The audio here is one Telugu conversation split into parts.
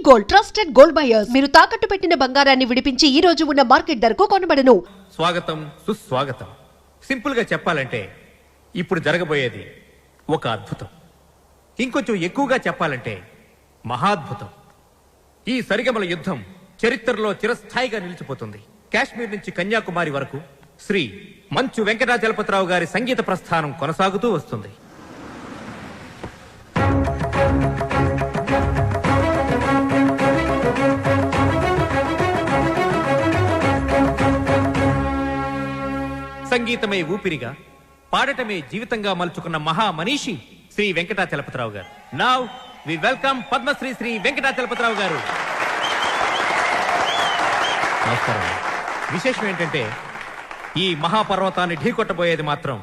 Gold, trusted gold buyers. మీరు తాకట్టు పెట్టిన బంగారాన్ని విడిపించి ఈ రోజు ఉన్న మార్కెట్ ధరకు కొనబడను. స్వాగతం, సుస్వాగతం. సింపుల్ గా చెప్పాలంటే ఇప్పుడు జరగబోయేది ఒక అద్భుతం. ఇంకొంచెం ఎక్కువగా చెప్పాలంటే మహాద్భుతం. ఈ సరిగమల యుద్ధం చరిత్రలో చిరస్థాయిగా నిలిచిపోతుంది. కాశ్మీర్ నుంచి కన్యాకుమారి వరకు శ్రీ మంచు వెంకటాచలపతిరావు గారి సంగీత ప్రస్థానం కొనసాగుతూ వస్తుంది. సంగీతమే ఊపిరిగా, పాడటమే జీవితంగా మలుచుకున్న మహా మనీషి శ్రీ వెంకటాచలపతిరావు గారు. Now we welcome Padmashri Shri Venkatachalapathirao గారు. నమస్కారం. విశేషం ఏంటంటే ఈ మహాపర్వతాన్ని ఢీకొట్టబోయేది మాత్రం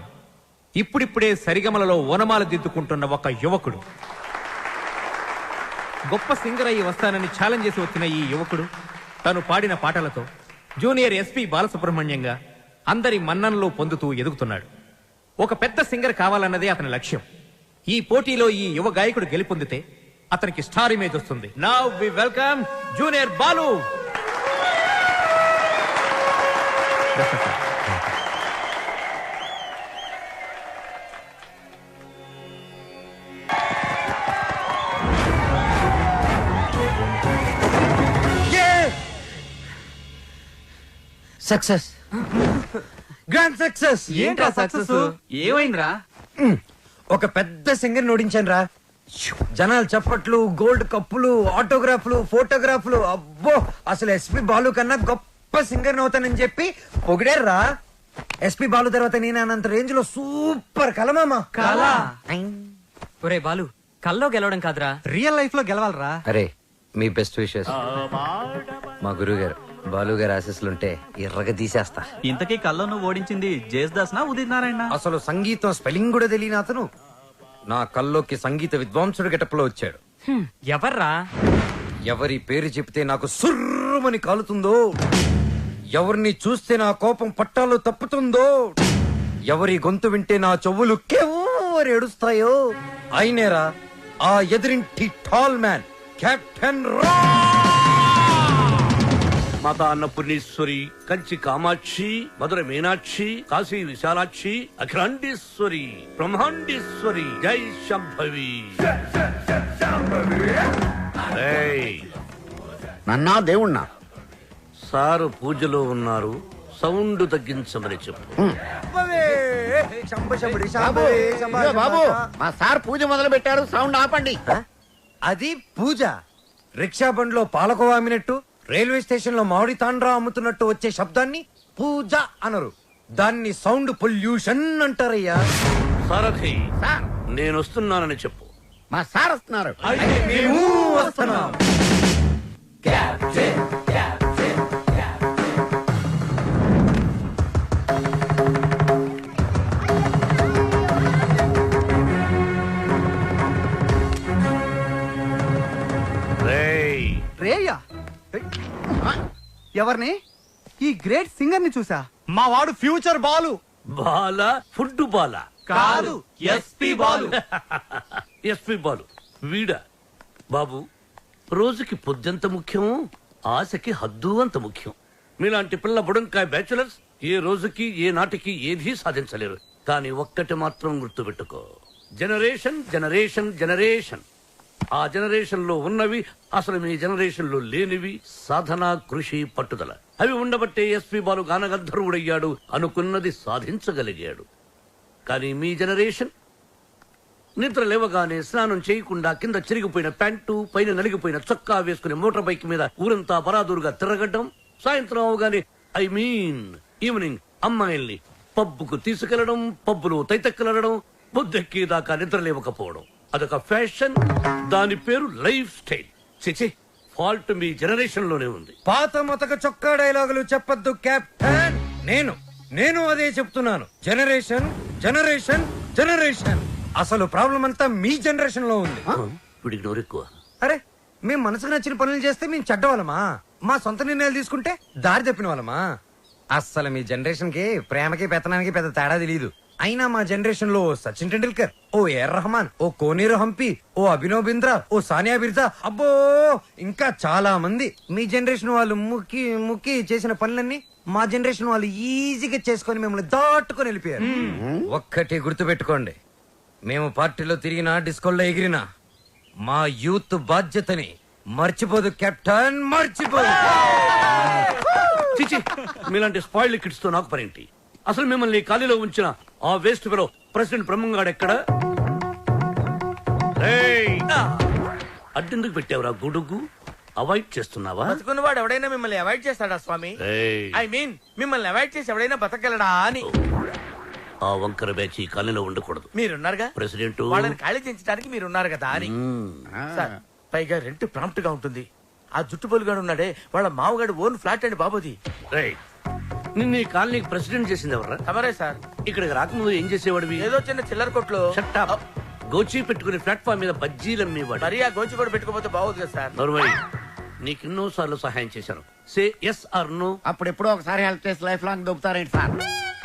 ఇప్పుడిప్పుడే సరిగమలలో ఓనమాలు దిద్దుకుంటున్న ఒక యువకుడు. గొప్ప సింగర్ అయ్యి వస్తానని ఛాలెంజ్ చేసి వచ్చిన ఈ యువకుడు తను పాడిన పాటలతో జూనియర్ ఎస్పి బాలసుబ్రహ్మణ్యంగా అందరి మన్ననలు పొందుతూ ఎదుగుతున్నాడు. ఒక పెద్ద సింగర్ కావాలన్నదే అతని లక్ష్యం. ఈ పోటీలో ఈ యువ గాయకుడు గెలుపొందితే అతనికి స్టార్ ఇమేజ్ వస్తుంది. Now we welcome junior Balu. Success, grand success. ఏంట్రా సక్సెస్? ఏమైందిరా? ఒక పెద్ద సింగర్ ఓడించాను రా. జనాలు చప్పట్లు, గోల్డ్ కప్పులు, ఆటోగ్రాఫ్లు, ఫోటోగ్రాఫ్లు. అబ్బో, అసలు ఎస్పి బాలు కన్నా గొప్ప సింగర్ అవుతానని చెప్పి పొగిడారా. ఎస్పి బాలు తర్వాత నేను అన్నంత రేంజ్ లో సూపర్ కలమామా. కలా? ఒరే బాలు, కల్లో గెలవడం కాదురా, రియల్ లైఫ్ లో గెలవాలరా. అరే, మీ బెస్ట్ విషెస్. మా గురువు గారు బాలు గారు ఆశీస్సులుంటే ఎర్రగా తీసేస్తా. ఇంతకీ కల్లో నువ్వు ఓడించింది జేస్దాస్ నా ఉదిత్ నారాయణ? అసలు సంగీతం స్పెల్లింగ్ కూడా తెలియని అతను నా కల్లోకి సంగీత విద్వాంసుడు గెటప్లో వచ్చాడు. ఎవర్రా? ఎవరి పేరు చెప్తే నాకు సుర్రుమని కాలుతుందో, ఎవరిని చూస్తే నా కోపం పట్టాలు తప్పుతుందో, ఎవరి గొంతు వింటే నా చెవులు కెవ్వరి ఏడుస్తాయో అయినేరా ఆ ఎదురింటి టాల్ మ్యాన్ కెప్టెన్ రా. మాతా అన్నపూర్ణేశ్వరి, కంచి కామాక్షి, మధుర మీనాక్షి, కాశీ విశాలాక్షి, అఖిలాండేశ్వరి, బ్రహ్మాండేశ్వరి, జై శంభవి. నన్నా దేవుణ్ణా? సారు పూజలో ఉన్నారు, సౌండ్ తగ్గించమని చెప్పు. బాబు, మా సార్ పూజ మొదలు పెట్టారు, సౌండ్ ఆపండి. అది పూజ. రిక్షా బండ్లో పాలకోవా అమ్మినట్టు, రైల్వే స్టేషన్ లో మామిడి తాండ్రా అమ్ముతున్నట్టు వచ్చే శబ్దాన్ని పూజ అనరు, దాన్ని సౌండ్ పొల్యూషన్ అంటారయ్యా. సారథి, సార్, నేను వస్తున్నానని చెప్పు. మా సార్ వస్తున్నారు. మేము వస్తున్నాం. రేయ్, రేయ్యా, ఎవరిని? ఈ గ్రేట్ సింగర్ ని చూసా. మా వాడు ఫ్యూచర్ బాలు. బాల ఫుడ్ బాల కాదు, ఎస్పి బాలు. ఎస్పి బాలు వీడా? బాబు, రోజుకి పొద్దెంత ముఖ్యం, ఆశకి హద్దు అంత ముఖ్యం. మీలాంటి పిల్ల బుడంకాయ బ్యాచులర్స్ ఏ రోజుకి ఏ నాటికి ఏదీ సాధించలేరు. కానీ ఒక్కటి మాత్రం గుర్తుపెట్టుకో, జనరేషన్ జనరేషన్ జనరేషన్. ఆ జనరేషన్ లో ఉన్నవి అసలు మీ జనరేషన్ లో లేనివి సాధన, కృషి, పట్టుదల. అవి ఉండబట్టే ఎస్పి బాలు గానగంధర్వుడయ్యాడు, అనుకున్నది సాధించగలిగాడు. కానీ మీ జనరేషన్ నిద్ర లేవగానే స్నానం చేయకుండా కింద చిరిగిపోయిన ప్యాంటు, పైన నలిగిపోయిన చొక్కా వేసుకుని మోటార్ బైక్ మీద ఊరంతా బరాదూరుగా తిరగడం, సాయంత్రం అవగానే ఈవినింగ్ అమ్మాయిల్ని పబ్బుకు తీసుకెళ్లడం, పబ్బులో తైతెక్కలడం, బుద్ధెక్కేదాకా నిద్ర లేవకపోవడం. అదొక ఫ్యాషన్, దాని పేరు లైఫ్ స్టైల్. చిచి, ఫాల్ట్ మీ జనరేషన్ లోనే ఉంది. పాత మతక చొక్కా డైలాగులు చెప్పొద్దు కెప్టెన్. నేను అదే చెప్తున్నాను. Generation generation generation. అసలు ప్రాబ్లం అంతా మీ జనరేషన్ లో ఉంది. వీడికి నోరెక్కువ. అరే, మేము మనసుకు నచ్చిన పనులు చేస్తే మేము చెడ్డవాళ్ళమా? మా సొంత నిర్ణయాలు తీసుకుంటే దారి తప్పిన వాళ్ళమా? అస్సలు మీ జనరేషన్ కి ప్రేమకి పెత్తనానికి పెద్ద తేడా తెలియదు. అయినా మా జనరేషన్ లో సచిన్ టెండూల్కర్, ఓ ఏఆర్ రెహమాన్, ఓ కోనేరు హంపి, ఓ అభినవ్ బింద్రా, ఓ సానియా బిర్జా, అబ్బో ఇంకా చాలా మంది. మీ జనరేషన్ వాళ్ళు ముక్కి ముక్కి చేసిన పనులన్నీ మా జనరేషన్ వాళ్ళు ఈజీగా చేసుకొని మిమ్మల్ని దాటుకొని వెళ్ళిపోయారు. ఒక్కటి గుర్తుపెట్టుకోండి, మేము పార్టీలో తిరిగినా డిస్కోల్లో ఎగిరినా మా యూత్ బాధ్యతని మర్చిపోదు కెప్టెన్, మర్చిపోదు. చిచి, మీలాంటి స్పాయిల్ కిడ్స్ తో నాకు పనేంటి? అసలు మిమ్మల్ని ఖాళీలో ఉంచిన ఆ వేస్ట్ ఫెలో ప్రెసిడెంట్ బ్రహ్మంగాడు ఎక్కడ? అడ్డెందుకు పెట్టావురా గుడుగు? అవాయిడ్ చేస్తున్నావా? బతుకున్నవాడు ఎవడైనా మిమ్మల్ని అవాయిడ్ చేస్తాడా స్వామి? ఏయ్, ఐ మీన్ మిమ్మల్ని అవాయిడ్ చేసి ఎవడైనా బతకగలడా అని. ఆ వంకర బ్యాచ్ ఈ ఖాళీలో ఉండకూడదు. మీరున్నారుగా ప్రెసిడెంట్, వాళ్ళని ఖాళీ చేయించడానికి మీరున్నారు కదా అని. సార్, పైగా రెంట్ ప్రాంప్ట్ గా ఉంటుంది. ఆ జుట్టుపోలుగాడు ఉన్నాడే, వాళ్ళ మామగాడు ఓన్ ఫ్లాట్ అండి బాబుది. నిన్న ఈ కాలనీకి ప్రెసిడెంట్ చేసింది ఎవరా? తమరే సార్. ఇక్కడికి రాకముందు ఏం చేసేవాడివి? ఏదో చిన్న చిల్లర కొట్లో. Shut up. గోచి పెట్టుకుని ప్లాట్ఫామ్ మీద బజ్జీలు అమ్మేవాడు. మరి ఆ గోచి కూడా పెట్టుకోపోతే బాగోదు కదా సార్. నర్వై, నీకు ఎన్నో సార్లు సహాయం చేశాను. Say yes or no. అప్పుడు ఎప్పుడో ఒకసారి హెల్ప్ చేసి లైఫ్ లాంగ్ దొబ్బుతారేంటి సార్?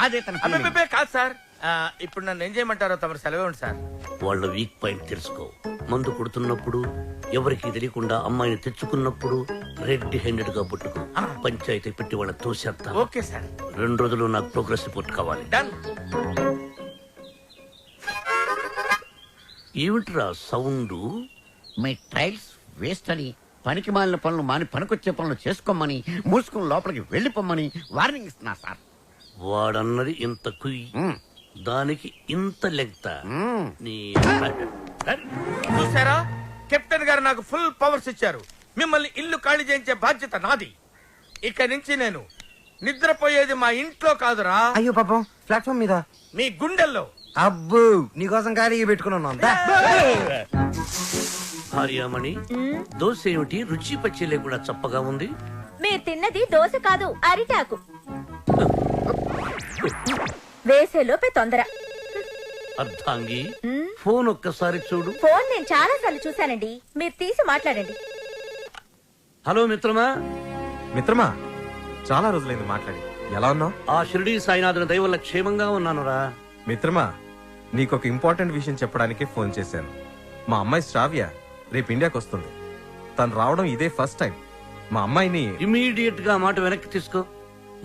అదే తన feeling. అబ్బే కాదు సార్. ఇప్పుడు నన్ను ఏం చేయమంటారో తమరు సెలవే ఉంది సార్. వాళ్ళ వీక్ పాయింట్ తెలుసుకో. మందు కొడుతున్నప్పుడు, ఎవరికి తెలియకుండా అమ్మాయిని తెచ్చుకున్నప్పుడు రెడ్ హ్యాండెడ్ గా పట్టుకో. పంచాయతీ పెట్టి వాళ్ళ తోసేస్తా. Okay sir. 2 రోజులు నాకు ప్రోగ్రెస్ రిపోర్ట్ కావాలి. డన్. ఏమిట్రా సౌండ్? మీ ట్రైల్స్ వేస్ట్ అని, పనికి మాలిన పనులు మాని పనికొచ్చే పనులు చేసుకోమని, మూసుకుని లోపలికి వెళ్ళిపోమని వార్నింగ్ ఇస్తున్నా సార్. వాడన్నది ఇంత కుయ్, దానికి ఇంత లెంగ్త. నీ చూసారా, కెప్టెన్ గారు నాకు ఫుల్ పవర్స్ ఇచ్చారు. మిమ్మల్ని ఇల్లు ఖాళీ చేయించే బాధ్యత నాది. ఇక నుంచి నేను నిద్రపోయేది మా ఇంట్లో కాదురా, అయ్యో పాపం, ప్లాట్ఫామ్ మీద. మీ గుండెల్లో. అబ్బో, నీకోసం ఖాళీ పెట్టుకుని ఉన్నాం. భార్యామణి, దోశ ఏమిటి రుచి పచ్చి లేకుండా చప్పగా ఉంది? మీరు తిన్నది దోశ కాదు, అరిటాకు. వేసేలోపే తొందర. అర్థాంగి, ఫోన్ ఒక్కసారి చూడు. ఫోన్ నేను చాలా సార్లు చూశానండి, మీరు తీసి మాట్లాడండి. హలో మిత్రమా. మిత్రమా, చాలా రోజులైంది మాట్లాడి. ఎలా ఉన్నావు? ఆ షిరిడీ సాయినాథుని దయ వల్ల క్షేమంగా ఉన్నానురా. మిత్రమా, నీకొక ఇంపార్టెంట్ విషయం చెప్పడానికే ఫోన్ చేశాను. మా అమ్మాయి శ్రావ్య రేపు ఇండియాకి వస్తుంది. తను రావడం ఇదే ఫస్ట్ టైం. మా అమ్మాయిని ఇమీడియట్ గా మాట వెనక్కి తీసుకో.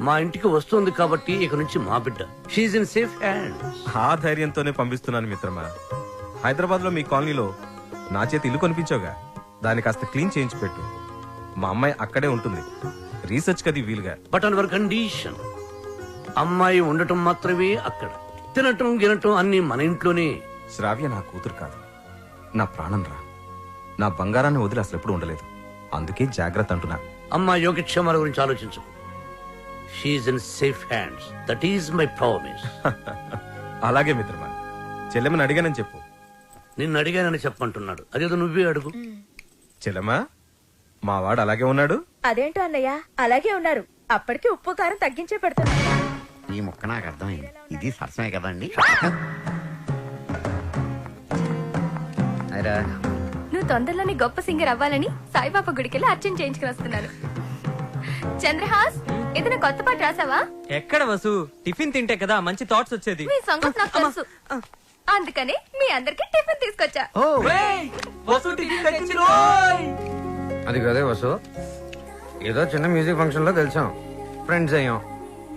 మా ఇంటికి వస్తుంది కాబట్టి ఇక నుంచి మా బిడ్డ. She in safe hands. ఆ ధైర్యంతోనే పంపిస్తున్నాను మిత్రమా. హైదరాబాద్ లో మీ కాలనీలో నా చేతి ఇల్లు కొనిపించావుగా, దాన్ని కాస్త క్లీన్ చేయించి పెట్టు. మా అమ్మాయి అక్కడే ఉంటుంది, రీసెర్చ్ కది వీలుగా. బట్ ఆన్ అవర్ కండిషన్, అమ్మాయి ఉండటం మాత్రమే అక్కడ, తినటం గినటం అన్ని మన ఇంట్లోనే. శ్రావ్య నా కూతురు కాదు, నా ప్రాణం రా. నా బంగారాన్ని వదిలి అసలు ఎప్పుడు ఉండలేదు. అందుకే జాగ్రత్త అంటున్నా. అమ్మాయి యోగక్షేమాల గురించి ఆలోచించు. She in safe hands. That is my promise. అలాగే మిత్రమా, చెల్లెమని అడిగానని చెప్పు. నిన్ను అడిగానని చెప్పంటున్నాడు, అదేదో నువ్వే అడుగు. చెల్లెమా, మా వాడు అలాగే ఉన్నాడు. అదేంటో అన్నయ్య, అలాగే ఉన్నారు. అప్పటికి ఉప్పు కారం తగ్గించే పెడుతున్నా. ఈ ముక్క నాకు అర్థమైంది. ఇది సరసమే కదండి. అయిరా, నువ్వు తొందరలోనే గొప్ప సింగర్ అవ్వాలని సాయిబాబా గుడికెళ్ళి అర్చన చేయించుకుని వస్తున్నాను. చంద్రహాస్, ఏదైనా కొత్త పాట రాసావా? ఎక్కడ వసు, టిఫిన్ తింటే కదా మంచి థాట్స్ వచ్చేది. మీ సంగతి నాకు తెలుసు, అందుకని మీ అందరికి టిఫిన్ తీసుకొచ్చా. అది కదే వసు, ఏదో చిన్న మ్యూజిక్ ఫంక్షన్ లో కలిసాం, ఫ్రెండ్స్ అయ్యాం.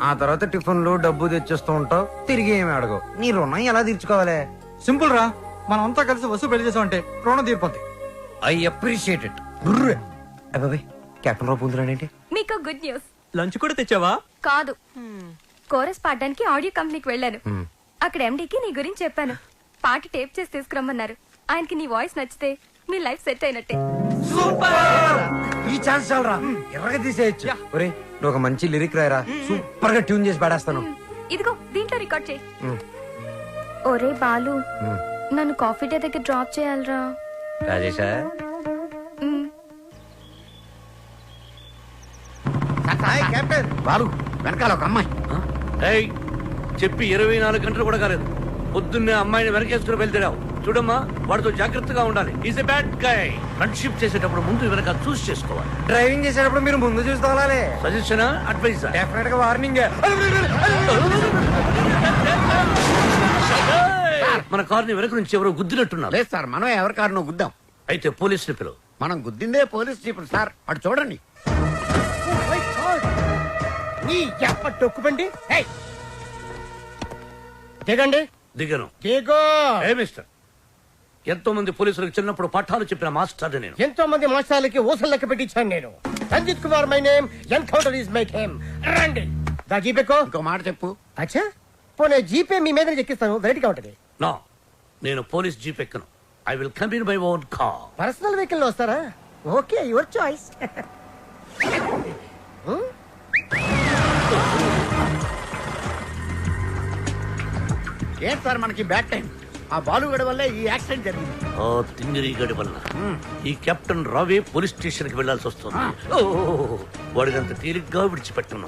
ఆ తర్వాత టిఫిన్లు డబ్బు తెచ్చేస్తూ ఉంటావు, తిరిగి ఏమి అడగవు. నీ రుణం ఎలా తీర్చుకోవాలి? సింపుల్ రా, మనం అంతా కలిసి వసూలు పెళ్లి చేసామంటే రుణం తీరిపోద్ది. I appreciate it. అబ్బాయి, కెప్టెన్ రావు పొందులాడేంటి? మీకు గుడ్ న్యూస్. లంచ్ కూడా తెచ్చావా? కాదు, కోరస్ పాడడానికి ఆడియో కంపెనీకి వెళ్ళాను. అక్కడ ఎండీకి నీ గురించి చెప్పాను. పాట టేప్ చేసి తీసుకురమ్మన్నారు. ఆయనకి నీ వాయిస్ నచ్చితే మీ లైఫ్ సెట్ అయినట్టే. ఈ ఛాన్స్ చాలరా, ఎర్రగా తీసేయచ్చు. ఒరే, నువ్వు ఒక మంచి లిరిక్ రాయరా, సూపర్ గా ట్యూన్ చేసి పాడేస్తాను. ఇదిగో దీంట్లో రికార్డ్ చేయి. ఒరే బాలు, నన్ను కాఫీ డే దగ్గర డ్రాప్ చేయాలరా. రాజేశా, బాలు, వెనకాల ఒక అమ్మాయి. ఏయ్, చెప్పి 24 గంటలు కూడా కాలేదు, పొద్దున్నే అమ్మాయిని వెనకేసుకుని వెళ్తాడావు. చూడమ్మా, వాడితో జాగ్రత్తగా ఉండాలి. Is a bad guy. Friendship చేసేటప్పుడు ముందు వెనక చూస్ చేసుకోవాలి. డ్రైవింగ్ చేసేటప్పుడు మీరు ముందు చూసి తోలాలి. Suggestion, advice. డెఫినెట్ గా వార్నింగ్. మన కారుని వెనక నుంచి ఎవరో గుద్దినట్టున్నారు. లేదు సార్, మనం ఎవరి కారునో గుద్దాం. అయితే పోలీసులు పిలువు. మనం గుద్దిందే పోలీస్ జీప్ సార్, అటు చూడండి. తొక్కుబండి దిగండి. దిగను. దిగో. ఏ మిస్టర్, ఎంతో మంది పోలీసులకు చిన్నప్పుడు పాఠాలు చెప్పిన మాస్టర్ నేను. ఎంతో మంది మోసాలకి ఊసలు లెక్క పెట్టించాను నేను. Ranjith Kumar my name, encounter is my name. రండి. దా జీపేకో. ఇంకో మాట చెప్పు. అచ్చా, పోనీ జీపే మీ మీద ఎక్కిస్తాను, వెరైటీగా ఉంటది. నో, నేను పోలీస్ జీప్ ఎక్కను. I will come in my own car. Personal vehicle లో వస్తారా? Okay, your choice. ఏంటి సార్ మనకి బ్యాడ్ టైం? ఆ బాలుగడ వల్లే ఈ యాక్సిడెంట్ జరిగింది. ఆ తింగిరి గడి వల్ల ఈ కెప్టెన్ రావే పోలీస్ స్టేషన్ కి వెళ్లాల్సి వస్తుంది. వాడికంత తేలిగ్గా విడిచిపెట్టున్నా.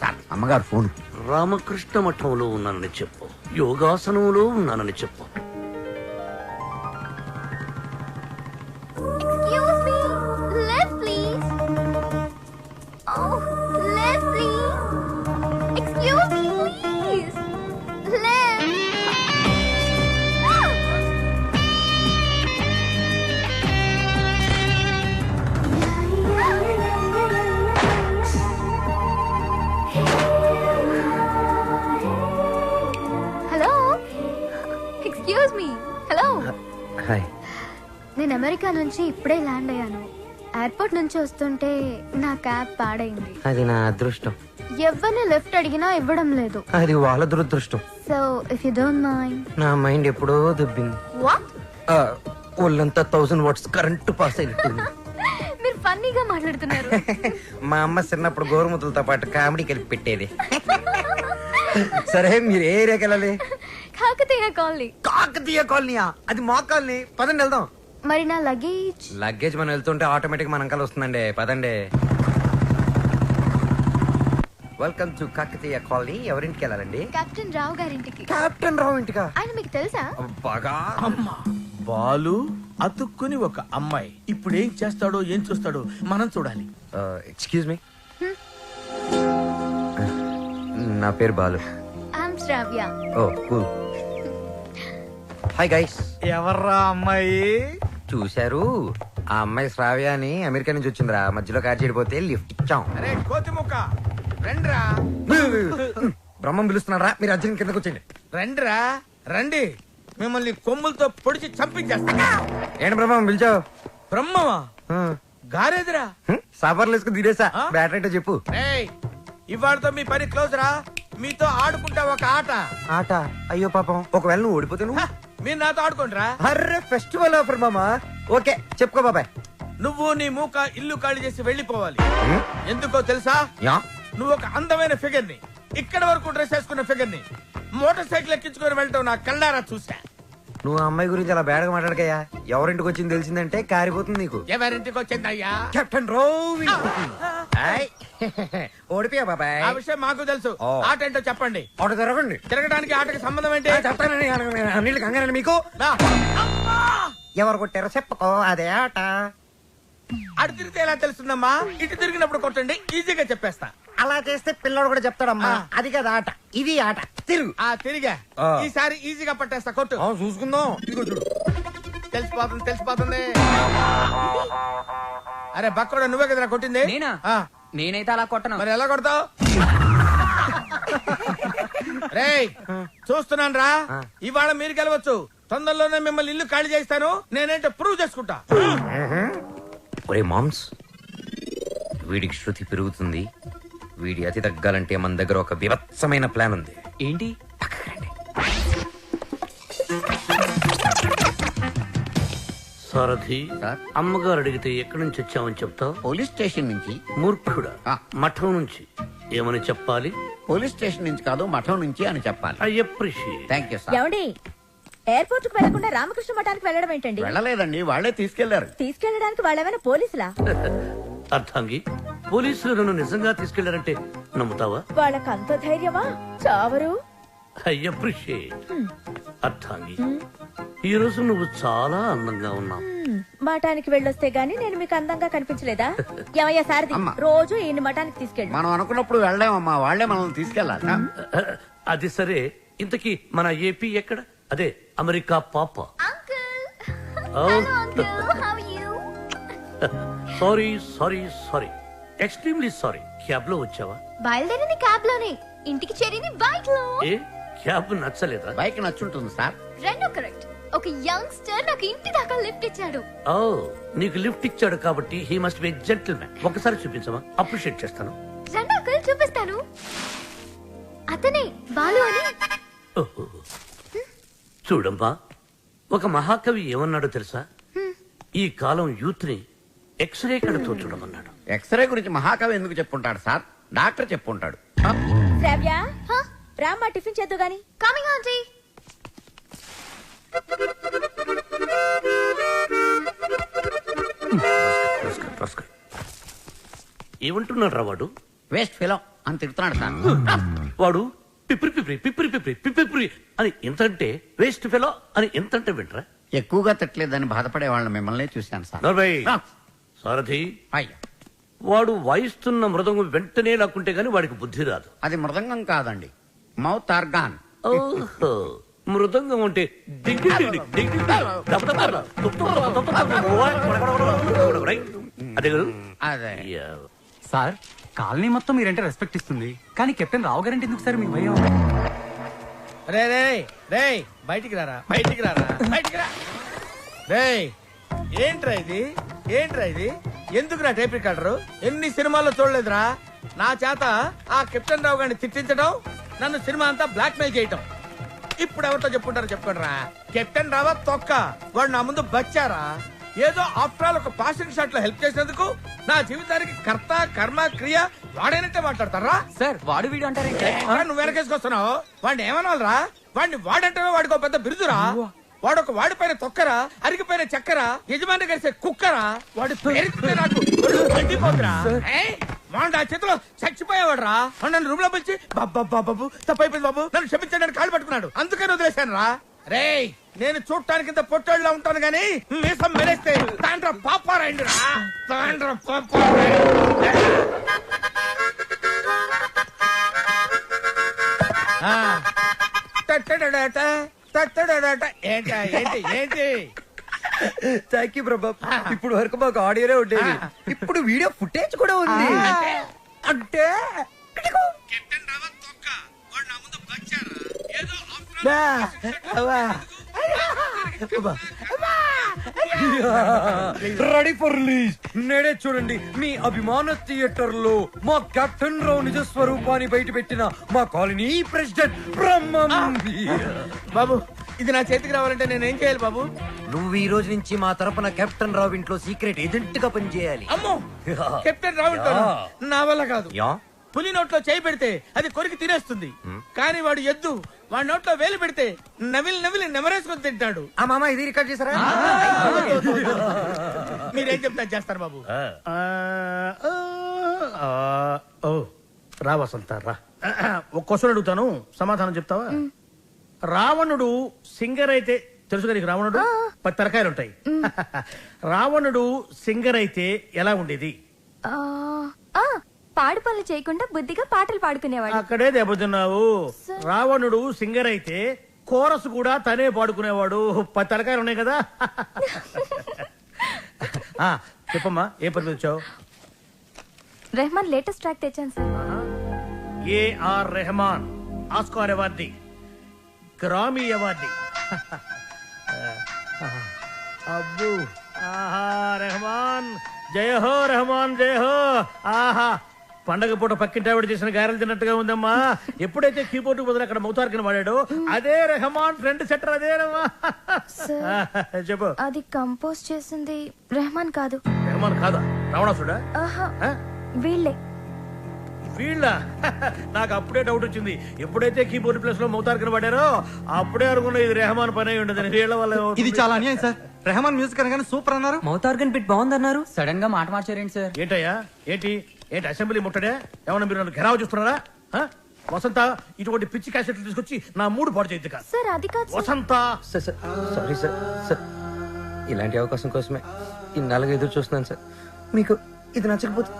సార్, అమ్మగారు ఫోన్. రామకృష్ణ మఠంలో ఉన్నానని చెప్పు, యోగాసనంలో ఉన్నానని చెప్పు. Excuse me. Left, please. Oh, left, please. Excuse me, please. Left. Hello, excuse me. Hello, hi. నేను అమెరికా నుంచి ఇప్పుడే ల్యాండ్ అయ్యాను. ఎయిర్పోర్ట్ నుంచి వస్తుంటే నా క్యాబ్ పాడైంది. అది నా అదృష్టం. ఎవరిని లిఫ్ట్ అడిగినా ఇవ్వడం లేదు. అది వాళ్ళ దురదృష్టం. So if you don't mind. నా మైండ్ ఎప్పుడో దెబ్బింది. వాట్? ఒళ్ళంతా 1000 వాట్స్ కరెంటు పాస్ అయినట్టుంది. మీరు ఫన్నీగా మాట్లాడుతున్నారు. మా అమ్మ చిన్నప్పుడు గోరుముద్దలతో పాటు కామెడీ కలిపి పెట్టేది. సరే, మీరు ఏ ఏరియాకి వెళ్ళాలి? కాకతీయ కాలనీ. కాకతీయ కాలనీయా? అది మా కాలనీ. పదండి వెళ్దాం. మరి నా లగేజ్? లగేజ్ మనం వెళ్తుంటే ఆటోమేటిక్ మన అంకల్ వస్తుందండి. పదండి. Welcome to Kakatiya colony. ఎవరింటికి వెళ్ళాలండి? కెప్టెన్ రావు గారింటికి. కెప్టెన్ రావు ఇంటికా? ఆయన మీకు తెలుసా? బాగా. బాలు అతుక్కుని ఒక అమ్మాయి. ఇప్పుడు ఏం చేస్తాడో ఏం చూస్తాడో మనం చూడాలి. ఎక్స్క్యూజ్ మీ, నా పేరు Balu. I'm Shravya. Oh cool. Hi guys. ఎవర్రా అమ్మాయి? చూశారు, ఆ అమ్మాయి శ్రావ్య అని అమెరికా నుంచి వచ్చిందిరా. మధ్యలో కార్ చెడిపోతే లిఫ్ట్ ఇచ్చాం. అరే కోతి ముక్క, రండిరా. బ్రహ్మం పిలుస్తున్నారా? మీరు అర్జున్ కిందకు వచ్చేయండి. రండిరా, రండి. మిమ్మల్ని కొమ్ములతో పొడిచి చంపించేస్తా. ఏంటి బ్రహ్మం పిలిచావు? బ్రహ్మమా? గారేదిరా. సవర్లు వేసుకుని తీరేసా. బ్యాటరీ అంటే చెప్పు. ఇవాళతో మీ పని క్లోజ్ రా. మీతో ఆడుకుంటా ఒక ఆట. ఆట? అయ్యో పాపం, ఒకవేళ నువ్వు ఓడిపోతే నువ్వు? మీరు నాతో ఆడుకోండిరా. అర్రే, ఫెస్టివల్ ఆఫర్ మామా. ఓకే, చెప్పుకో బాబాయ్. నువ్వు నీ మూక ఇల్లు ఖాళీ చేసి వెళ్ళిపోవాలి. ఎందుకో తెలుసా? యా. నువ్వు ఒక అందమైన ఫిగర్ ని, ఇక్కడ వరకు డ్రెస్ వేసుకున్న ఫిగర్ ని మోటార్ సైకిల్ ఎక్కించుకొని వెళ్ళటం నా కళ్ళారా చూసా. నువ్వు ఆ అమ్మాయి గురించి అలా బేడగా మాట్లాడకయ్యా. ఎవరింటికి వచ్చింది తెలిసిందంటే కారిపోతుంది నీకు. ఎవరింటికి వచ్చిందయ్యా? కెప్టెన్ రోవి. ఓడిపోయా బాబాయ్. ఆ విషయం మాకు తెలుసు. ఆట ఏంటో చెప్పండి. ఆట తిరగండి. తిరగడానికి ఆటకి సంబంధం ఏంటి? చెప్తానండి. అన్నిళ్ళు కంగారండి మీకు. ఎవరు కొట్టారో చెప్పుకో, అదే ఆట. అటు తిరిగితే ఎలా తెలుస్తుందమ్మా? ఇటు తిరిగినప్పుడు కొట్టండి, ఈజీగా చెప్పేస్తా. అలా చేస్తే పిల్లడు కూడా చెప్తాడమ్మా. అది కదా ఆట, ఇది ఆట. తిరుగు. తిరిగా. ఈసారి ఈజీగా పట్టేస్తా, కొట్టు. చూసుకుందాం. ఇదిగో చూడు. తెలిసిపోతుంది, తెలిసిపోతుంది. అరే బక్కడా, నువ్వే కదరా కొట్టింది? నేనా? నేనైతే అలా కొట్టను. మరి ఎలా కొడతావు? రేయ్, చూస్తున్నాను రా. ఇవాళ మీరు గెలవచ్చు. తొందరలోనే మిమ్మల్ని ఇల్లు ఖాళీ చేస్తాను. నేనేంటో ప్రూవ్ చేసుకుంటా. ఒరే మామ్స్, వీడికి శృతి పెరుగుతుంది. వీడి అతి తగ్గాలంటే మన దగ్గర ఒక వివత్సమైన ప్లాన్ ఉంది. ఏంటి? సారథి, అమ్మగారు అడిగితే ఎక్కడి నుంచి వచ్చామని చెప్తావు? పోలీస్ స్టేషన్ నుంచి. మూర్ఖుడా, మఠం నుంచి. ఏమని చెప్పాలి? పోలీస్ స్టేషన్ నుంచి కాదు, మఠం నుంచి అని చెప్పాలి. I appreciate. Thank you sir. ఏమండి, ఎయిర్పోర్ట్ కు వెళ్లకుండా రామకృష్ణ మఠానికి వెళ్ళడం ఏంటండి? వెళ్ళలేదండి, వాళ్ళే తీసుకెళ్లారు. తీసుకెళ్ళడానికి వాళ్ళేమైనా పోలీసులా? అర్థంగి, పోలీసులు నన్ను నిజంగా తీసుకెళ్లారంటే నమ్ముతావా? వాళ్ళకి అంత ధైర్యమా? చావరు. I appreciate. అర్థంగి, ఈ రోజు నువ్వు చాలా అందంగా ఉన్నావు. మఠానికి వెళ్ళొస్తే గానీ నేను మీకు అందంగా కనిపించలేదా? ఏమయ్యా సారథి, రోజు ఈయన మఠానికి తీసుకెళ్ళి. మనం అనుకున్నప్పుడు వెళ్ళామమ్మా, వాళ్లే మనల్ని తీసుకెళ్లాలి. అది సరే, ఇంతకీ మన ఏపీ ఎక్కడ? అదే అమెరికా పాప. Sorry sorry sorry, extremely sorry. Cab లో వచ్చావా? బయలుదేరింది క్యాబ్ లోనే, ఇంటికి చేరింది బైక్ లో. ఏ క్యాబ్ నచ్చలేదా? బైక్ నచ్చుంటుంది సార్. రెండు కరెక్ట్. ఒక యంగ్స్టర్ నాకు ఇంటి దాకా లిఫ్ట్ ఇచ్చాడు. ఓ, నీకు లిఫ్ట్ ఇచ్చాడు కాబట్టి హీ మస్ట్ బి జెంటిల్మెన్. ఒకసారి చూపించమా, అప్రిషియేట్ చేస్తాను. రెండు అంకుల్ చూపిస్తాను. అతనే బాలు అని. ఓహో. చూడమ్మా, ఒక మహాకవి ఏమన్నాడో తెలుసా? ఈ కాలం యూత్ ని ఎక్స్రే కడతో చూడమన్నాడు. ఎక్స్రే గురించి మహాకవి ఎందుకు చెప్పుంటాడు సార్? డాక్టర్ చెప్పుంటాడు. శ్రావ్య, రామ్మా టిఫిన్ చేద్దు గాని. Coming aunty. ఏమంటున్నాడు రా వాడు? వేస్ట్ ఫెలో అని తిడుతున్నాడు సార్. వాడు పిప్రి పిప్రి పిప్రి పిప్రి పిప్రి అని ఎంతంటే వేస్ట్ ఫెలో అని ఎంతంటే వింటరా? ఎక్కువగా తిట్టలేదని బాధపడే వాళ్ళని మిమ్మల్ని చూశాను సార్. నర్వై సారథి, అయ్యా, వాడు వాయిస్తున్న మృదంగం వెంటనే లాక్కుంటే గాని వాడికి బుద్ధి రాదు. అది మృదంగం కాదండి, మౌత్ ఆర్గాన్. ఓహో, మృదంగం అంటే డింగ్ డింగ్ డింగ్ డింగ్ డింగ్ దబ దబ దబ తుప్ తుప్ తుప్ తుప్ తుప్ రైట్? అదే కదా. అదే యా. సార్, కాలనీ మొత్తం మీరంటే రెస్పెక్ట్ ఇస్తుంది, కానీ కెప్టెన్ రావు గారంటే ఎందుకు సార్ మీ భయం? రే రే రే, బయటికి రారా, బయటికి రారా, బయటికి రా. రే, ఏంట్రా ఇది, ఏంట్రా ఇది? ఎందుకురా టేప్ రికార్డరు? ఎన్ని సినిమాల్లో చూడలేదురా నా చేత ఆ కెప్టెన్ రావు గారిని తిట్టించడం, నన్ను సినిమా అంతా బ్లాక్ మెయిల్ చేయటం. ఇప్పుడు ఎవరితో చెప్పుకుంటారో చెప్పుకోండిరా. కెప్టెన్ రావా తొక్క, వాడు నా ముందు బచ్చారా. ఏదో ఆఫ్టర్ ఆల్ ఒక పాసింగ్ షాట్ లో హెల్ప్ చేసినందుకు నా జీవితానికి కర్త కర్మ క్రియ వాడైనట్టే మాట్లాడతారా? సార్, వాడు వీడు అంటారే. నువ్వు వెనకేసుకొస్తున్నావు. వాడిని ఏమనాలరా? వాడిని వాడంటే వాడికి ఒక పెద్ద బిరుదురా. వాడొక వాడి పైన తొక్కరా, అరిగిపోయిన చక్కరా, యజమాని కలిసే కుక్కరా. వాడి పేరు నాకు మండిపోతురా. వాడు ఆ చేతిలో చచ్చిపోయేవాడు రా. నన్ను రూమ్ లో పిలిచి బాబు తప్పైపోయింది బాబు, నన్ను క్షమించడానికి కాళ్ళు పట్టుకున్నాడు. అందుకని వదిలేశాను రా. రే, నేను చూడటానికి ఇంత పొట్టోళ్ళ ఉంటాను గాని మీసం మెరేస్తే తాండ్ర పాపారాయండి రా. తాండ్ర ఏంటి ఏంటి ఏంటి? థ్యాంక్ యూ ప్రభా. ఇప్పుడు వరకు మాకు ఆడియోనే ఉండేది, ఇప్పుడు వీడియో ఫుటేజ్ కూడా ఉంది. అంటే రెడీ ఫర్ రిలీజ్. నేడే చూడండి మీ అభిమాన థియేటర్ లో మా కెప్టెన్ రావు నిజ స్వరూపాన్ని బయట పెట్టిన మా కాలనీ ప్రెసిడెంట్ బ్రహ్మం. బాబు, ఇది నా చేతికి రావాలంటే నేనేం చేయాలి బాబు? నువ్వు ఈ రోజు నుంచి మా తరపున కెప్టెన్ రావు ఇంట్లో సీక్రెట్ ఏజెంట్ గా పనిచేయాలి. అమ్మో, కెప్టెన్ రావు ఇంట్లో నా వల్ల కాదు. పులి నోట్లో చేయి పెడితే అది కొరికి తినేస్తుంది, కానీ వాడు ఎద్దు. వాడి నోట్లో వేలు పెడితే నవిలి నవిలి నెమరేసుకొని తింటాడు. ఆ మామ ఇది రికార్డ్ చేశారా? మీరేం చెప్తా చేస్తారు బాబు. ఓ రా వసంత రా. ఒక క్వశ్చన్ అడుగుతాను, సమాధానం చెప్తావా? రావణుడు సింగర్ అయితే తెలుసు నీకు? రావణుడు 10 తలకాయలు ఉంటాయి. రావణుడు సింగర్ అయితే ఎలా ఉండేది? పాడు పనులు చేయకుండా బుద్ధిగా పాటలు పాడుకునేవాడు. అక్కడే దెబ్బతిన్నావు. రావణుడు సింగర్ అయితే కోరస్ కూడా తనే పాడుకునేవాడు. 10 తలకాయలు ఉన్నాయి కదా. చెప్పమ్మా, ఏ పని వచ్చావు? రెహమాన్ లేటెస్ట్ ట్రాక్ తెచ్చాను sir. AR Rahman Oscar awardee, Grammy awardee. అబ్బు, ఆహా రెహమాన్, జయ హో రెహమాన్, జయ హో. ఆహా, పండగ పూట పక్కింటి ఆవిడ చేసిన గారెలు తిన్నట్టుగా ఉందమ్మా. ఎప్పుడైతే కీబోర్డ్ బదులు అక్కడ మౌతార్కిన వాడాడో అదే రెహమాన్ ఫ్రెండ్ సెటర్. అదేనమ్మా. చెప్పు. అది కంపోజ్ చేసింది రెహమాన్ కాదు. రెహమాన్ కాదా? రావణాసుడా? వీళ్ళే. వీళ్ళ? నాకు అప్పుడే డౌట్ వచ్చింది. ఎప్పుడైతే కీబోర్డ్ ప్లేస్ లో మౌతార్కిన వాడారో అప్పుడే అనుకున్నా ఇది రెహమాన్ పని అయి ఉండదు. వీళ్ళ వల్ల ఇది చాలా అన్యాయం సార్. రెహమాన్ మ్యూజిక్ అనగానే సూపర్ అన్నారు, మౌతార్గన్ బిట్ బాగుందన్నారు, సడన్ గా మాట మార్చారేంటి సార్? ఏంటయ్యా, ఏంటి ఏంటి అసెంబ్లీ ముట్టడే? ఏమన్నా మీరు నన్ను ఘెరావు చూస్తున్నారా? వసంత, ఇటువంటి పిచ్చి క్యాసెట్లు తీసుకొచ్చి నా మూడు పాడు చేయద్దు కాదు. సార్ అది కాదు వసంత. సారీ సార్, సార్ ఇలాంటి అవకాశం కోసమే ఇన్నాళ్ళుగా ఎదురు చూస్తున్నాను సార్. మీకు ఇది నచ్చకపోతే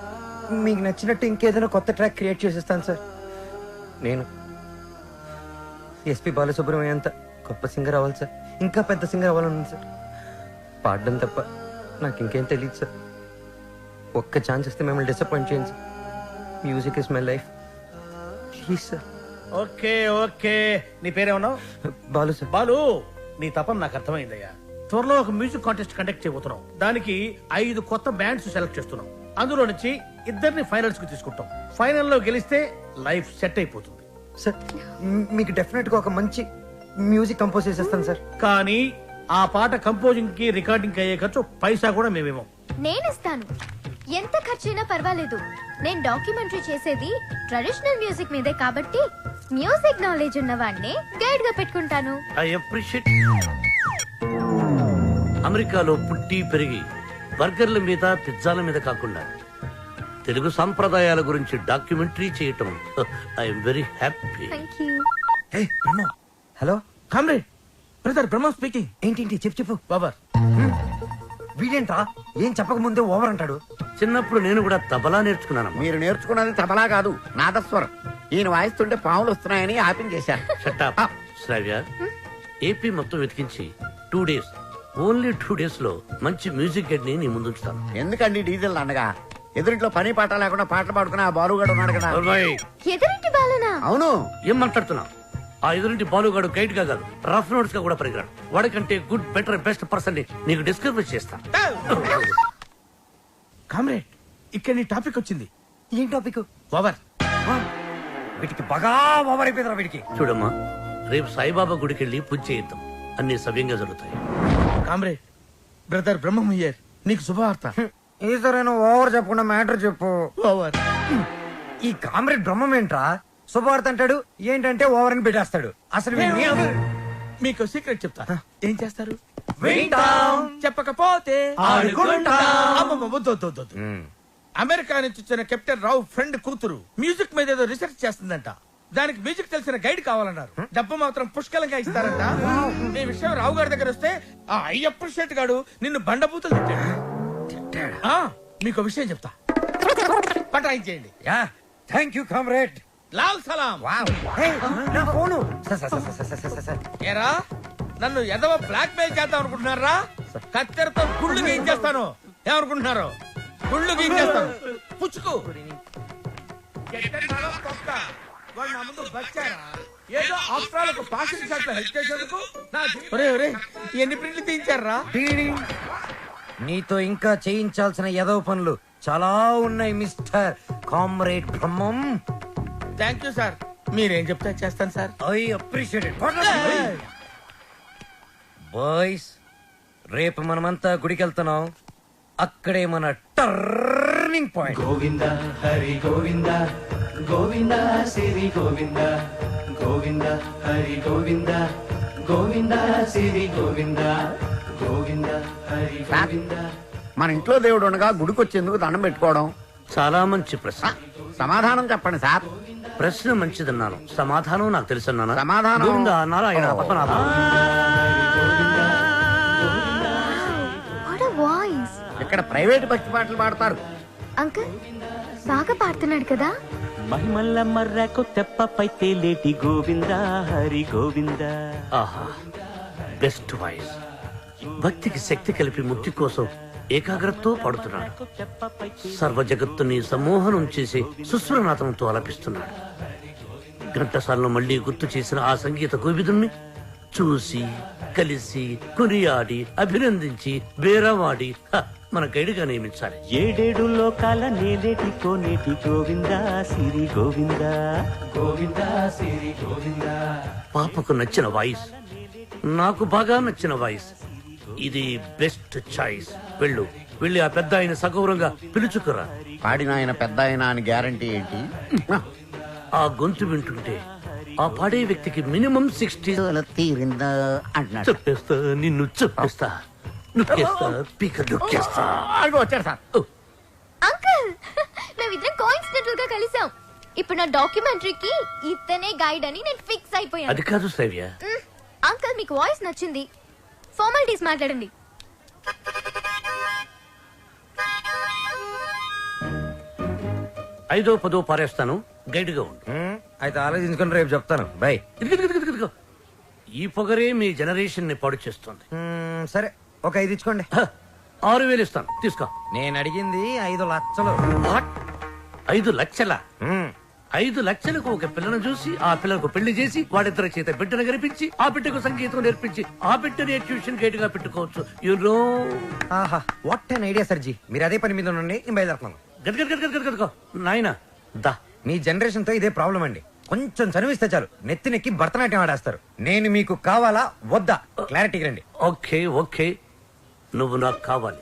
మీకు నచ్చినట్టు ఇంకేదైనా కొత్త ట్రాక్ క్రియేట్ చేసేస్తాను సార్. నేను ఎస్పి బాలసుబ్రహ్మణ్యం అంత గొప్ప సింగర్ అవ్వాలి సార్. ఇంకా పెద్ద సింగర్ అవ్వాలని సార్. పాడడం తప్ప నాకు ఇంకేం తెలియదు సార్. ఒక్క ఛాన్స్ ఇస్తే మిమ్మల్ని డిసప్పాయింట్ చేయండి sir. Music is my life. Please sir. Okay okay, నీ పేరేమన్నావు? బాలు సార్. బాలు, నీ తపన నాకు అర్థమైందయ్యా. త్వరలో ఒక మ్యూజిక్ కాంటెస్ట్ కండక్ట్ చేయబోతున్నాం. దానికి 5 కొత్త బ్యాండ్స్ సెలెక్ట్ చేస్తున్నాం. అందులో నుంచి 2 ఫైనల్స్ కు తీసుకుంటాం. ఫైనల్లో గెలిస్తే లైఫ్ సెట్ అయిపోతుంది. సార్ మీకు డెఫినెట్ గా ఒక మంచి మ్యూజిక్ కంపోజ్ చేసేస్తాను సార్. కానీ ఆ పాట కంపోజింగ్ కి రికార్డింగ్ కి అయ్యే ఖర్చు పైసా కూడా మేమేమో. నేనిస్తాను. ఎంత ఖర్చైనా పర్వాలేదు. నేను డాక్యుమెంటరీ చేసేది ట్రెడిషనల్ మ్యూజిక్ మీదే కాబట్టి మ్యూజిక్ నాలెడ్జ్ ఉన్నవాడిని గైడ్ గా పెట్టుకుంటాను. I appreciate. అమెరికాలో పుట్టి పెరిగి బర్గర్ల మీద పిజ్జాల మీద కాకుండా తెలుగు సాంప్రదాయాల గురించి డాక్యుమెంటరీ చేయటం I'm very happy. Thank you. Hello comrade, brother Brahma speaking. ఏంటి చెప్పు. బాబర్, వీడేంట్రా ఏం చెప్పక ముందే ఓవర్ అంటాడు. చిన్నప్పుడు నేను కూడా తబలా నేర్చుకున్నాను. మీరు నేర్చుకున్నది తబలా కాదు, నాదస్వరం. ఈయన వాయిస్తుంటే పాములు వస్తున్నాయని ఆపించేశారు. షటప్. శ్రావ్య, ఏపీ మొత్తం వెతికించి 2 days, ఓన్లీ 2 days లో మంచి మ్యూజిక్ గైడ్ ని నీ ముందుంచుతాను. ఎందుకండి డీజిల్ అండగా? ఎదురింట్లో పని పాట లేకుండా పాటలు పాడుకుని ఆ బాలుగాడు ఉన్నాడు కదా. ఎదురింటి బాలనా? అవును. ఏం మాట్లాడుతున్నా? ఆ ఎదురింటి బాలుగాడు గైడ్ గా కాదు, రఫ్ నోట్స్ గా కూడా పరిగరాడు. వాడికంటే గుడ్, బెటర్, బెస్ట్ పర్సన్ ని నీకు డిస్కవర్ చేస్తా. కామ్రేడ్, ఇక్కడ నీ టాపిక్ వచ్చింది. ఏం టాపిక్? ఓవర్. వీటికి బాగా ఓవర్ అయిపోయిందిరా వీడికి. చూడమ్మా, రేపు సాయిబాబా గుడికి వెళ్ళి పూజ చేయిద్దాం. అన్ని సవ్యంగా జరుగుతాయి. Comrade, brother Brahmam here. నీకు శుభవార్త. ఈసారైనా ఓవర్ చెప్పకుండా మ్యాటర్ చెప్పు. ఓవర్. ఈ కామ్రేడ్ బ్రహ్మం ఏంట్రా శుభవార్త అంటాడు, ఏంటంటే ఓవర్ అని పెట్టేస్తాడు. అసలు మీకు సీక్రెట్ చెప్తా. ఏం చేస్తారు? వింటాం. చెప్పకపోతే ఆడుకుంటాం. అమ్మమ్మ, వద్దు, వద్దు, వద్దు, వద్దు. అమెరికా నుంచి వచ్చిన కెప్టెన్ రావు ఫ్రెండ్ కూతురు మ్యూజిక్ మీద ఏదో రీసెర్చ్ చేస్తుందంట. దానికి మ్యూజిక్ తెలిసిన గైడ్ కావాలన్నారు. డబ్బు మాత్రం పుష్కలంగా ఇస్తారంట. ఈ విషయం రావు గారి దగ్గర వస్తే ఆ అయ్యప్ప షెట్ గాడు నిన్ను బండబూతులు తిట్టాడు. మీకు విషయం చెప్తా, పటాయించేయండి. Thank you comrade. లాల్ సలాం. నా ఫోను. ఏరా, నన్ను ఎదవ బ్లాక్ మెయిల్ చేద్దాం అనుకుంటున్నారా? కత్తెరతో గుళ్ళు గీయించేస్తాను. ఏమనుకుంటున్నారు? గుళ్ళు గీయించేస్తాను. పుచ్చుకు. వాడు నా ముందు బచ్చారా? ఏదో ఆఫ్టర్ ఒక పాసింగ్ షాట్ లో హెల్ప్ చేసేందుకు ఎన్ని ప్రింట్లు తీయించారా? నీతో ఇంకా చేయించాల్సిన ఎదవ పనులు చాలా ఉన్నాయి mister comrade Brahmam. Thank you sir. మీరేం చెప్తే చేస్తాను sir. I appreciate it. Boys, రేపు మనమంతా గుడికి వెళ్తున్నాం. అక్కడే మన టర్నింగ్ పాయింట్. గోవింద హరి గోవింద, గోవింద సిరి గోవింద, గోవింద హరి గోవింద, గోవింద సిరి గోవింద, గోవింద హరి గోవింద. మన ఇంట్లో దేవుడు ఉండగా గుడికి వచ్చేందుకు దండం పెట్టుకోవడం చాలా మంచి ప్రశ్న. సమాధానం చెప్పండి సార్. ప్రశ్న మంచిదన్నాను, సమాధానం నాకు తెలుసన్నాను. సమాధానం Govinda, Narayana, Padmanabha. What a voice. ఇక్కడ ప్రైవేట్ భక్తి పాటలు పాడతారు. అంకుల్ బాగా పాడుతున్నాడు కదా. మహిమల్ల మర్రకు తెప్పపై తేలేటి గోవింద హరి గోవింద. ఆహా, బెస్ట్ వాయిస్. భక్తికి శక్తి కలిపి ముక్తి కోసం ఏకాగ్రతతో పాడుతున్నాడు. సర్వ జగత్తుని సమ్మోహనం చేసి సుస్వరనాథంతో ఆలపిస్తున్నాడు. ఘంటసాలను మళ్లీ గుర్తు చేసిన ఆ సంగీత కోవిదుణ్ణి చూసి, కలిసి, కొనియాడి, అభినందించి, బేరవాడి మన గైడ్గా నియమించాలి. 7 లోకాల నేలేటి కోనేటి గోవింద సిరి గోవింద, గోవింద సిరి గోవింద. పాపకు నచ్చిన వాయిస్, నాకు బాగా నచ్చిన వాయిస్. ఇది బెస్ట్ చాయిస్. వెళ్ళి ఆ పెద్ద ఆయన సగౌరవంగా పిలుచుకురా. పాడిన ఆయన పెద్ద ఆయన అని గ్యారంటీ ఏంటి? ఆ గొంతు వింటుంటే ఆ పాడే వ్యక్తికి మినిమం 60 తీరిందా అంటున్నాడు. చెప్పేస్తా, నిన్ను చెప్పేస్తా, నొక్కేస్తా, పీక నొక్కేస్తా. వచ్చారు సార్. అంకుల్, మేమిద్దరం కోఇన్సిడెంటల్ గా కలిసాం. ఇప్పుడు నా డాక్యుమెంటరీకి ఇతనే గైడ్ అని నేను ఫిక్స్ అయిపోయాను. అది కాదు శ్రావ్య. అంకుల్, మీకు వాయిస్ నచ్చింది. ఫార్మాలిటీస్ మాట్లాడండి. 5వ 10వ పారేస్తాను, గైడ్ గా ఉండు. అయితే ఆలోచించుకుని రేపు చెప్తాను. బై. ఇదిగో ఈ పొగరే మీ జనరేషన్ ని పాడు చేస్తుంది. సరే ఒక 5 ఇచ్చుకోండి. 6,000 ఇస్తాను, తీసుకో. నేను అడిగింది 5 లక్షలు. 5 లక్షల? 5 లక్షలకు ఒక పిల్లను చూసి ఆ పిల్లకు పెళ్లి చేసి వాడిద్దరి చేత బిడ్డను గరిపించి ఆ బిడ్డకు సంగీతం నేర్పించి ఆ బిడ్డని ట్యూషన్ గైడ్ గా పెట్టుకోవచ్చు. ఆహా, వాట్ అన్ ఐడియా సర్జీ. మీరు అదే పని మీద ఉండండి, నేను బయలుదేరుతున్నాను. గట్గట్గట్గట్గట్గో నాయనా దా. మీ జనరేషన్ తో ఇదే ప్రాబ్లం అండి. కొంచెం చదివిస్తే చాలు నెత్తినెక్కి భరతనాట్యం ఆడేస్తారు. నేను మీకు కావాలా వద్దా క్లారిటీ రండి. ఓకే ఓకే, నువ్వు నాకు కావాలి,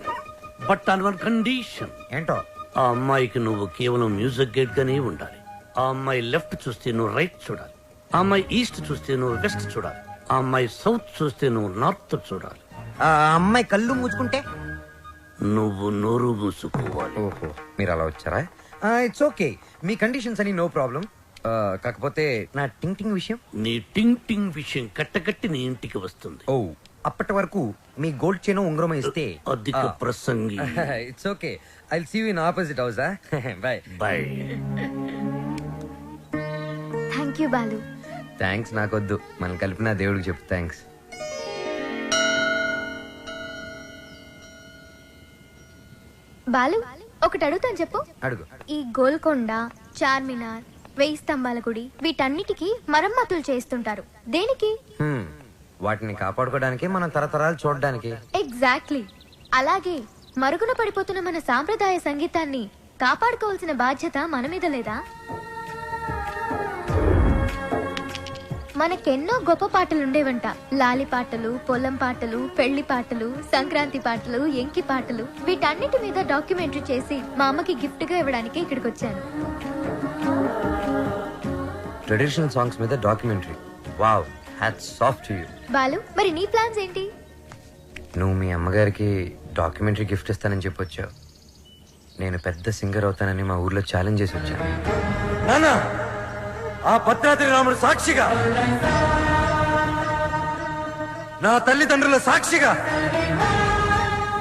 బట్ ఆన్ వన్ కండిషన్. ఏంటో? ఆ అమ్మాయికి నువ్వు కేవలం మ్యూజిక్ గైడ్ గానే ఉండాలి. ఆ అమ్మాయి లెఫ్ట్ చూస్తే నువ్వు రైట్ చూడాలి, ఆ అమ్మాయి ఈస్ట్ చూస్తే నువ్వు వెస్ట్ చూడాలి, ఆ అమ్మాయి సౌత్ చూస్తే నువ్వు నార్త్ చూడాలి. ఆ అమ్మాయి కళ్ళు మూసుకుంటే నువ్వు నోరు మూసుకోవాలి. ఓహో, మీరు అలా వచ్చారా? ఇట్స్ ఓకే, మీ కండిషన్స్ అని నో ప్రాబ్లం. కాకపోతే నా టింగ్ టింగ్ విషయం. నీ టింగ్ టింగ్ విషయం కట్టకట్టి నీ ఇంటికి వస్తుంది. ఓ, అప్పటి వరకు మీ గోల్డ్ చైన్ ఉంగరం ఇస్తే అధిక ప్రసంగి. It's okay, I will see you in opposite house. Bye bye. Thank you Balu. Thanks నాకొద్దు, మనం కలిపిన దేవుడికి చెప్పు థ్యాంక్స్. బాలు, ఒకటి అడుగుతాను చెప్పు. అడుగు. ఈ గోల్కొండ, చార్మినార్, 1000 స్తంభాల గుడి వీటన్నిటికీ మరమ్మతులు చేస్తుంటారు. దేనికి? వాటిని కాపాడుకోవడానికి, మనం తరతరాలు చూడడానికి. ఎగ్జాక్ట్లీ. అలాగే మరుగున పడిపోతున్న మన సాంప్రదాయ సంగీతాన్ని కాపాడుకోవాల్సిన బాధ్యత మన మీద లేదా? మనకెన్నో గొప్ప పాటలుండేవంట. లాలి పాటలు, పొలం పాటలు, పెళ్లి పాటలు, సంక్రాంతి పాటలు, ఎంకి పాటలు. వీటన్నిటి మీద డాక్యుమెంటరీ చేసి మా అమ్మకి గిఫ్ట్ గా ఇవ్వడానికి ఇక్కడికి వచ్చాను. ట్రెడిషనల్ సాంగ్స్ మీద documentary. Wow, hats off to you. Balu, మరి నీ ప్లాన్స్ ఏంటి? నువ్వు మీ అమ్మగారికి డాక్యుమెంటరీ గిఫ్ట్ ఇస్తానని చెప్పొచ్చావు. నేను పెద్ద సింగర్ అవుతానని మా ఊర్లో ఛాలెంజ్ చేసి వచ్చాను. నాన్న, ఆ భద్రాద్రి రాముడు సాక్షిగా, నా తల్లిదండ్రుల సాక్షిగా,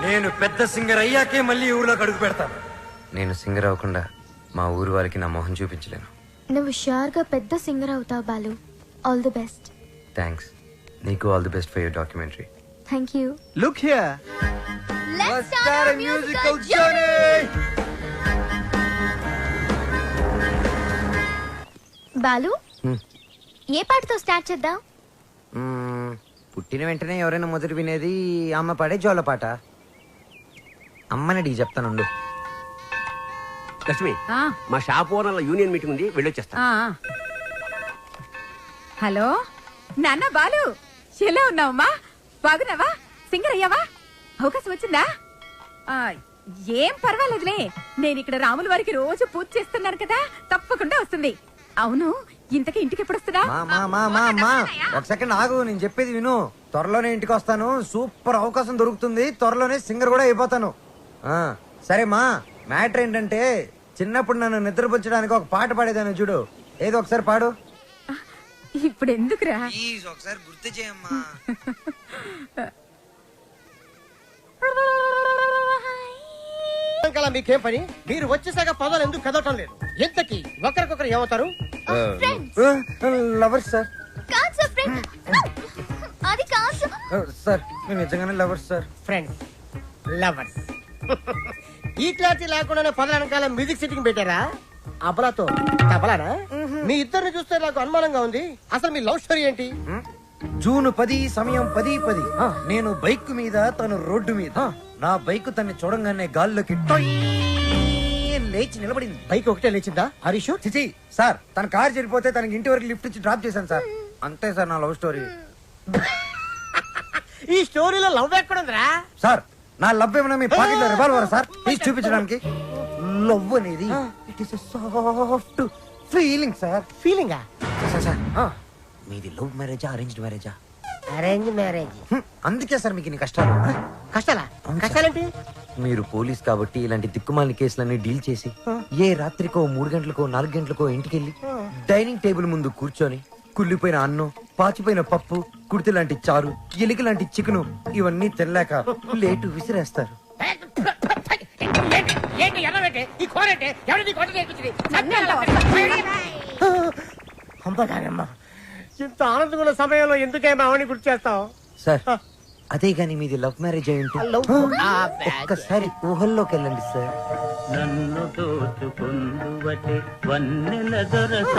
నేను పెద్ద సింగర్ అయ్యాకే మళ్ళీ ఊర్లోకి అడుగు పెడతాను. నేను సింగర్ అవ్వకుండా మా ఊరు వాళ్ళకి నా మొహం చూపించలేను. నువ్వు షూర్ గా పెద్ద సింగర్ అవుతావు Balu. All the best. Thanks. నీకు all the best for your documentary. Thank you. Look here, let's start a musical journey. Balu, ఏ పాటతో స్టార్ట్ చేద్దాం? పుట్టిన వెంటనే ఎవరైనా మొదటి వినేది అమ్మ పాడే జోల పాట. అమ్మని అడిగి చెప్తానుండు. లక్ష్మి, మా షాప్ ఓనర్ల యూనియన్ మీటింగ్ ఉంది, వెళ్ళొచ్చేస్తా. హలో నాన్న బాలు, ఎలా ఉన్నావమ్మా? బాగున్నావా? సింగర్ అయ్యావా? అవకాశం వచ్చిందా? ఏం పర్వాలేదులే, నేను ఇక్కడ రాముల వారికి రోజు పూజ చేస్తున్నాను కదా, తప్పకుండా వస్తుంది. అవును, ఇంతకీ ఇంటికి ఎప్పుడు వస్తున్నా? ఒక సెకండ్ ఆగు, నేను చెప్పేది విను. త్వరలోనే ఇంటికి వస్తాను. సూపర్ అవకాశం దొరుకుతుంది. త్వరలోనే సింగర్ కూడా అయిపోతాను. సరే మా, మ్యాటర్ ఏంటంటే చిన్నప్పుడు నన్ను నిద్రపుచ్చడానికి ఒక పాట పాడేదాన్ని చూడు. ఏదో ఒకసారి పాడు. ఇప్పుడు ఎందుకురా? ఒకసారి గుర్తు చేయమ్మా. మీకేం పని? మీరు వచ్చేసాక పదాలు ఎందుకు కదవటం లేదు? ఎంతకి ఒకరికొకరు ఏమవుతారు? Lovers sir. కాదు సార్, ఫ్రెండ్. అది కాదు సార్, మేము నిజంగానే లవర్స్ సార్. Friends, lovers. ఈ క్లారిటీ లేకుండానే పదాల వెనకాల మ్యూజిక్ సిట్టింగ్ పెట్టారా? అబలాతో తబలానా? మీ ఇద్దరిని చూస్తే నాకు అనుమానంగా ఉంది. అసలు మీ లవ్ స్టోరీ ఏంటి? జూన్ 10 సమయం 10:10. నేను బైక్ మీద, తను రోడ్డు మీద. నా బైక్ తన్ని చూడంగానే గాల్లోకి లేచి నిలబడింది. బైక్ ఒకటే లేచిందా? హరీష్ చిచి సార్, తన కార్ చెడిపోతే తనకి ఇంటి వరకు లిఫ్ట్ ఇచ్చి డ్రాప్ చేశాను సార్. అంతే సార్ నా లవ్ స్టోరీ. ఈ స్టోరీలో లవ్ ఎక్కడుందిరా? సార్, నా లవ్ ఏమన్నా మీ పాకెట్ లో రివాల్వర్ సార్? ప్లీజ్ చూపించడానికి. లవ్ అనేది it is soft feeling sir. ఫీలింగా? సార్, మీది లవ్ మ్యారేజా అరేంజ్డ్ మ్యారేజా? Arrange marriage. అందుకే సార్ మీకు ఇన్ని కష్టాలు. కష్టాలా? కష్టాలేంటి? మీరు పోలీస్ కాబట్టి ఇలాంటి దిక్కుమాలిన కేసులన్నీ డీల్ చేసి ఏ రాత్రికో 3 గంటలకో 4 గంటలకో ఇంటికెళ్ళి డైనింగ్ టేబుల్ ముందు కూర్చొని కుళ్ళిపోయిన అన్నం, పాచిపోయిన పప్పు, కుడితి లాంటి చారు, ఎలిక లాంటి చికెను ఇవన్నీ తినలేక లేటు విసిరేస్తారు. ఇంత ఆనందంగా ఉన్న సమయంలో ఎందుకే మామని గుర్తు చేస్తావు? సార్ అదే గాని మీది లవ్ మ్యారేజ్ అయి ఉంటే ఒక్కసారి ఊహల్లోకి వెళ్ళండి సార్. నన్ను దోచుకుందువటే వన్నెల దొరస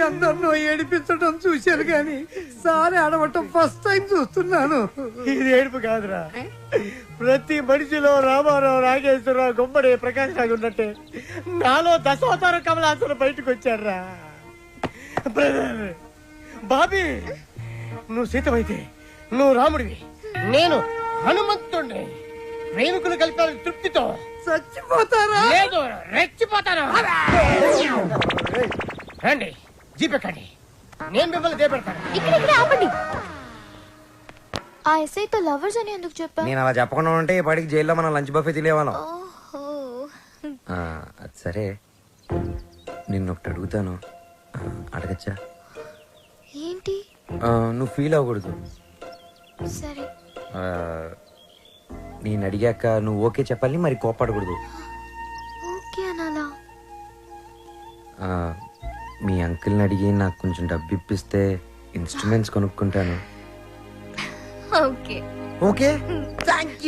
ఎందరినో ఏడిపించడం చూశాను కానీ సారి ఆడవటం ఫస్ట్ టైం చూస్తున్నాను. ఇది ఏడుపు కాదురా, ప్రతి మనిషిలో రామారావు, నాగేశ్వరరావు, గుమ్మడి, ప్రకాష్ రాజు ఉన్నట్టే నాలో దశావతార కమలాసురు బయటకు వచ్చాడ్రా. బ్రదర్ బాబీ, నువ్వు సీతమైతే నువ్వు రాముడివి, నేను హనుమంతుడిని. ప్రేమికులు కలిపారు తృప్తితో చచ్చిపోతారా? లేదు, రెచ్చిపోతాను. రండి జీపెక్కండి, నేను మిమ్మల్ని దేపెడతాను. ఇక్కడ ఆపండి. ఆ ఎస్ఐతో లవర్స్ అని ఎందుకు చెప్పా? నేను అలా చెప్పకుండా ఉంటే ఈ పాటికి జైల్లో మనం లంచ్ బఫే తినేవాళ్ళం. ఓహో. అది సరే, నిన్నొకటి అడుగుతాను, అడగచ్చా? ఏంటి? నువ్వు ఫీల్ అవ్వకూడదు. సరే. నేను అడిగాక నువ్వు ఓకే చెప్పాలి, మరి కోపడకూడదు. ఓకే అనాలా? మీ అంకుల్ని అడిగి నాకు కొంచెం డబ్బు ఇప్పిస్తే ఇన్స్ట్రుమెంట్స్ కొనుక్కుంటాను. ఓకే. Okay, thank you.